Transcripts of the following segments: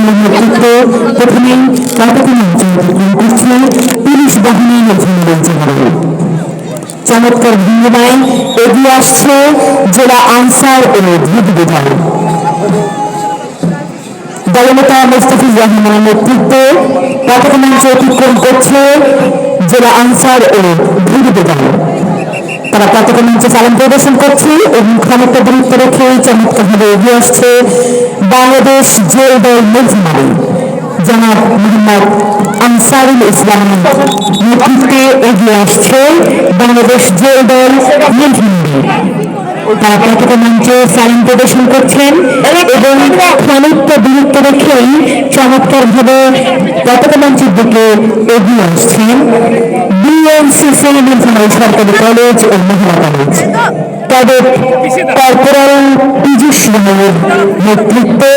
সালামের নেতৃত্বে প্রথমেই পতাকা মঞ্চ অতিক্রম করছে পুলিশ বাহিনী চমৎকার ভঙ্গিমায় এগিয়ে আসছে জেলা আনসার ও ধীর বিধান দলনেতা মোস্তাফিজুর রহমানের নেতৃত্বে পতাকা মঞ্চ অতিক্রম করছে জেলা আনসার ও ধীর বিধান। তারা পতাকা মঞ্চে সালাম প্রদর্শন করছে এবং ক্ষমতা দূরত্ব রেখে চমৎকারভাবে এগিয়ে আসছে বাংলাদেশ জেল দল মিলফামারী জনাব মোহাম্মদ আনসারুল ইসলামের নেতৃত্বে এগিয়ে আসছে বাংলাদেশ জেল দল মিলফামারী। তারা পতাকা মঞ্চে সালাম প্রদর্শন করছেন এবং খানিকটা দূরত্ব রেখেই চমৎকারভাবে পতাকা মঞ্চের দিকে এগিয়ে আসছেন বিএনসিসি মিলফামারী সরকারি কলেজ ও মহিলা কলেজ। তাদের কর্পোরাল পীযূষ রায়ের নেতৃত্বে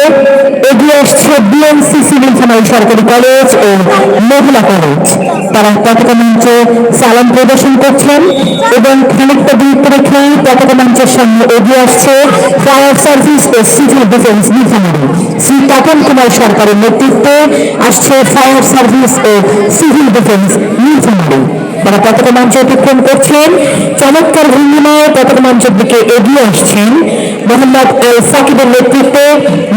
এগিয়ে আসছে বিএনসিসি মিলফামারী সরকারি কলেজ ও মহিলা কলেজ। তারা পতাকা মঞ্চে সালাম প্রদর্শন করছেন এবং খানিকটা দূরত্ব রেখেই পতাকা মঞ্চের সামনে এগিয়ে আসছে ফায়ার সার্ভিস ও সিভিল ডিফেন্স মিলফামারী শ্রী তপন কুমার সরকারের নেতৃত্বে আসছে ফায়ার সার্ভিস ও সিভিল ডিফেন্স মিলফামারী। তারা পতাকা মঞ্চ অতিক্রম করছেন চমৎকার ভঙ্গিমায় পতাকা মঞ্চের দিকে এগিয়ে আসছেন মোহাম্মদ আল সাকিবের নেতৃত্বে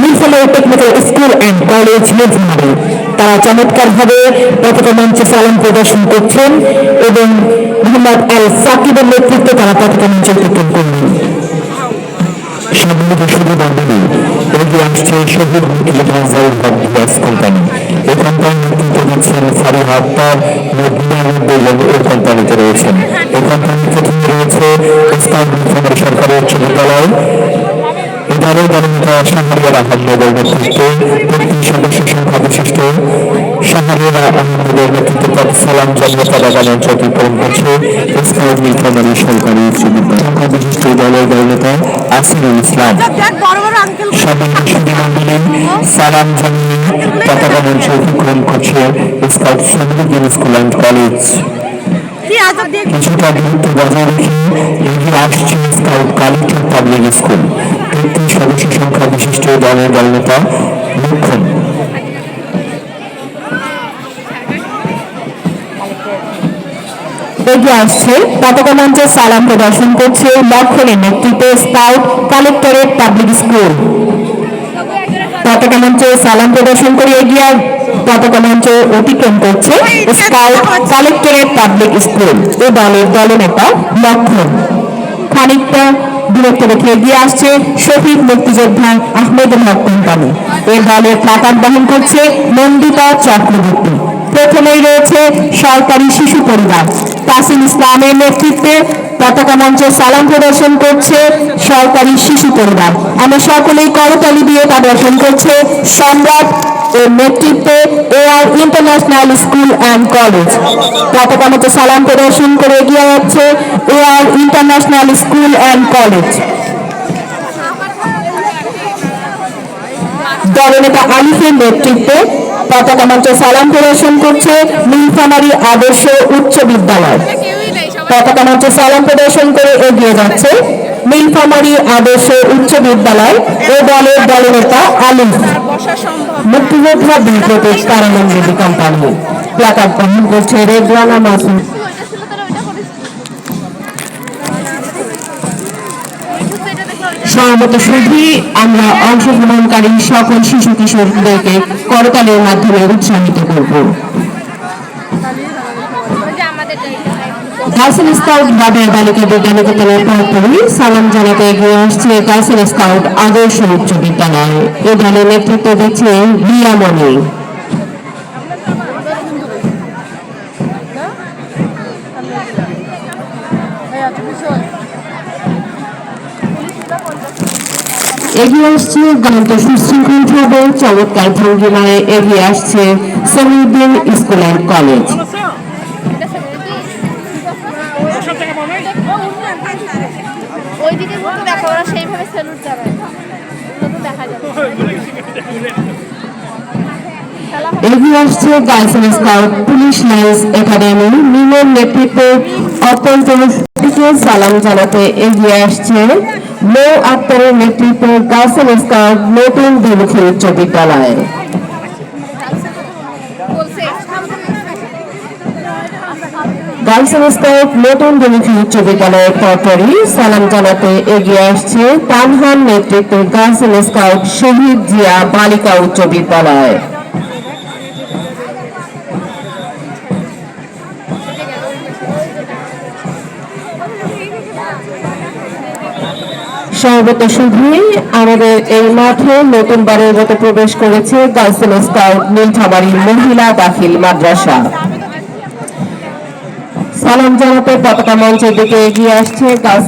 মিলফামারী টেকনিক্যাল স্কুল অ্যান্ড কলেজ মিলফামারী। তারা চমৎকারভাবে পতাকা মঞ্চে সালাম প্রদর্শন করছেন এবং মোহাম্মদ আল সাকিবের নেতৃত্বে তারা পতাকা মঞ্চ অতিক্রম করলেন। সম্মানিত শুধুবন্ধনী এগিয়ে আসছে শহীদ কোম্পানি। এই কোম্পানির নেতৃত্ব দিচ্ছেন ফারুক আক্তার এই কোম্পানিতে রয়েছেন। এই কোম্পানির প্রথমে রয়েছে মিলফামারী সরকারি উচ্চ বিদ্যালয়। এবারে দলনেতা শাহরিয়ার আহমেদের নেতৃত্বে ৩৩ সদস্য সংখ্যা বিশিষ্ট শাহরিয়ার আহমেদের নেতৃত্বে সালাম জানিয়ে পতাকা মঞ্চ অতিক্রম করছে স্কাউট মিলফামারী সরকারি উচ্চ বিদ্যালয় সংখ্যা বিশিষ্ট দলের দলনেতা আসিরুল ইসলাম। সম্মানিত সুধীমণ্ডলী সালাম জানিয়ে পতাকা মঞ্চ অতিক্রম করছে স্কাউট সমিতি স্কুল অ্যান্ড কলেজ। কিছুটা দূরত্ব বজায় রেখে এগিয়ে আসছে স্কাউট কালেক্টর পাবলিক স্কুল। ৩৩ সদস্য সংখ্যা বিশিষ্ট দলের দলনেতা লক্ষণ। এগিয়ে আসছে পতাকা মঞ্চে সালাম প্রদর্শন করছে লক্ষণের নেতৃত্বে স্কাউট কালেক্টরেট পাবলিক স্কুল। পতাকা মঞ্চে সালাম প্রদর্শন করে এগিয়ে পতাকা মঞ্চ অতিক্রম করছে স্কাউট কালেক্টরেট পাবলিক স্কুল। এ দলের দলনেতা লক্ষণ। খানিকটা দূরত্ব রেখে এগিয়ে আসছে শহীদ মুক্তিযোদ্ধা আহমেদুল হক কোম্পানি। এ দলের প্লাকার্ড বহন করছে নন্দিতা চক্রবর্তী। প্রথমেই রয়েছে সরকারি শিশু পরিবার তাসিম ইসলামের নেতৃত্বে পতাকা মঞ্চে সালাম প্রদর্শন করছে সরকারি শিশু পরিবার। আমরা সকলেই করতালি দিয়ে প্রদর্শন করছে সম্রাট এর নেতৃত্বে AR international school and college. পতাকা মঞ্চে সালাম প্রদর্শন করে এগিয়ে যাচ্ছে AR international school and college. দলনেতা আলিফের নেতৃত্বে পতাকা মঞ্চে সালাম প্রদর্শন করছে নীলফামারী আদর্শ উচ্চ বিদ্যালয়। পতাকা মঞ্চে সালাম প্রদর্শন করে এগিয়ে যাচ্ছে নীলফামারী আদর্শ উচ্চ বিদ্যালয় ও দলের দলনেতা আলিফ। মুক্তিযোদ্ধা বিপ্লবের কারানন্দিনী কোম্পানি প্লাকার্ড বহন করছে রেদওয়ানা মাসুদ। সম্ভবত শুধুই আমরা অংশগ্রহণকারী সকল শিশু কিশোরদেরকে করতালের মাধ্যমে উৎসাহিত করব। গার্লসেন স্কাউট বাদের বালিকা বিজ্ঞান বিদ্যালয়ের প্রার্থী সালাম জানাতে এগিয়ে আসছে গার্লসেন স্কাউট আদর্শ উচ্চ বিদ্যালয়। এ দলের নেতৃত্ব দিচ্ছে রিয়ামণি। এগিয়ে আসছে গণত সুশৃঙ্খলভাবে চমৎকার ভঙ্গিমায় এগিয়ে আসছে সমিউদ্দিন স্কুল অ্যান্ড কলেজ। এগিয়ে আসছে গার্লসেন স্কাউট পুলিশ লাইন্স একাডেমি মিমের নেতৃত্বে অত্যন্ত সালাম জানাতে এগিয়ে আসছে মৌ আক্তারের নেতৃত্বে গার্লসেন স্কাউট নতুন দিল্লি উচ্চ বিদ্যালয়। গার্লস স্কাউট নতুন ডেলিফি উচ্চ বিদ্যালয়ের পরপরই সালাম জানাতে এগিয়ে আসছে তানহার নেতৃত্বে গার্লস স্কাউট শহীদ জিয়া বালিকা উচ্চ বিদ্যালয়। সর্বত শুধুই আমাদের এই মাঠে নতুন বারের মতো প্রবেশ করেছে গার্লস স্কাউট নীলফামারী মহিলা দাখিল মাদ্রাসা। সালাম জানাতে পতাকা মঞ্চের দিকে এগিয়ে আসছে গার্লস